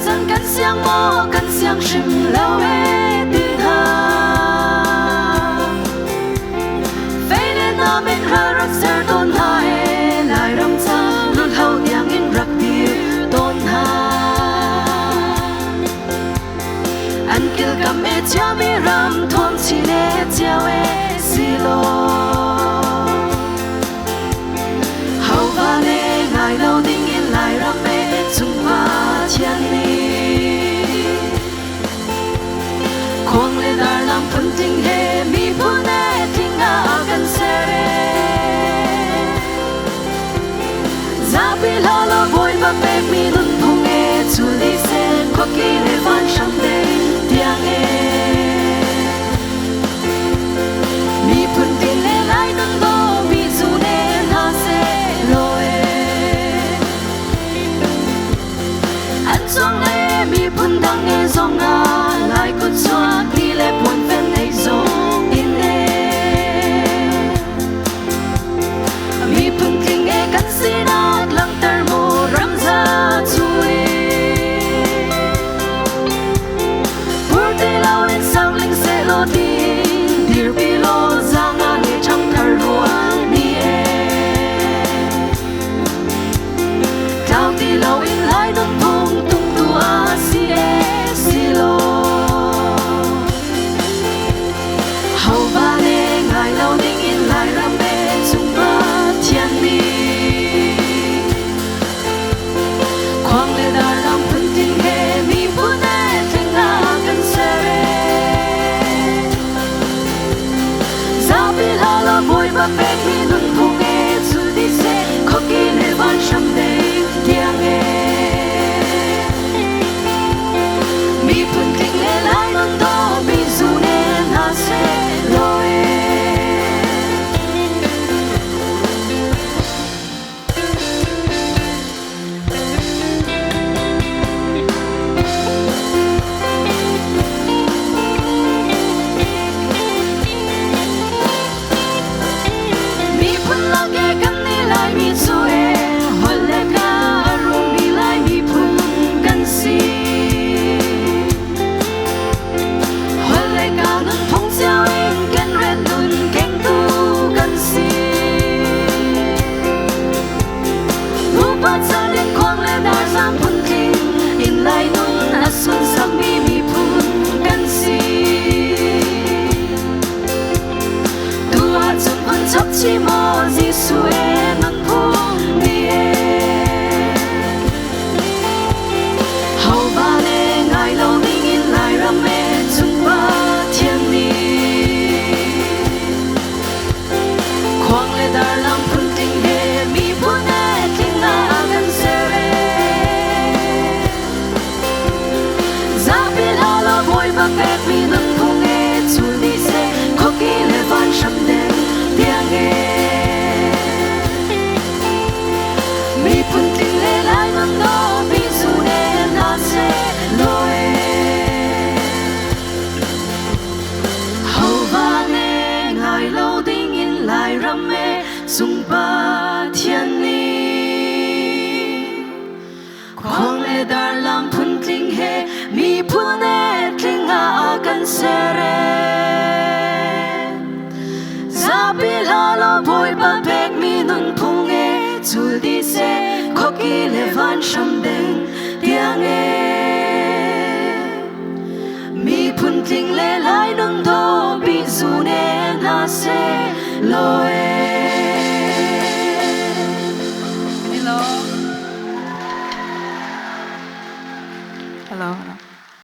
dân cắn xiang mô cắn xiang sừng lao ê tin hà phê lên na bên ra rắc ser tôn hà ê lại ram cha luôn hậu yang in rắc tia tôn hà anh kêu cầm ê cha mi ram thom chi lê chiao ê si lô hậu va lê ngài lâu đinh in lại ram ê chung hoa chiang ni khoang lê dar lam phun ting he mi phun ê ting a kan se za pi la lo boy ba pe mi nun phung ê chu li sen ko ki le van sham de tiang ê mi phun ting le lai nun lo mi zu ne na se lo ê an song ê mi phun dang ê zong a lai kut xoa ki le pon ven ê zong in ê mi phun ting ê kan si na lang tar mo ram za chui pur te lao en sang ling se lo tin dir pi lo zang a ne chang tar ruang ni ê tao ti lao in lai dong thong tung tu a si ê si lo hậu va lê ngài lâu đinh in lại ram ê chung ba thiên ni khoang lê dar lam phun ting he mi phun ê ting a kan se za pi la la boy ba pe mi nun phung ê chu di se kho ki le van sham de tiang ê mi phun ting le lai nun do mi zu ne na se lo ê mi phun la ke kan ni lai mi zu ê hol le ka rum mi lai mi phun kan si hol le ka nun phong xiao in kan ren nun keng tu kan si lu pa cha den khoang le dar sam phun ting in lai nun a sun sak mi phun kan si tu a chung phun chap chi mo ji su ê nun phung ni ê hậu va lê ngài lâu đinh in lại ram ê chung ba thiên ni khoang lê dar lam phun ting he mi phun ê ting a kan se za pi la la boy ba pe mi nun phung ê chu li se kho ki le van sham de tiang ê mi phun ting le lai nun do mi zu ne na se lo ê hậu va lê ngài lâu đinh in lại ram ê chung ba thiên ni khoang lê dar lam phun ting he mi phun ê ting a kan se za pi la lo boy ba pek mi nun phung ê chul di se kho ki le van sham deng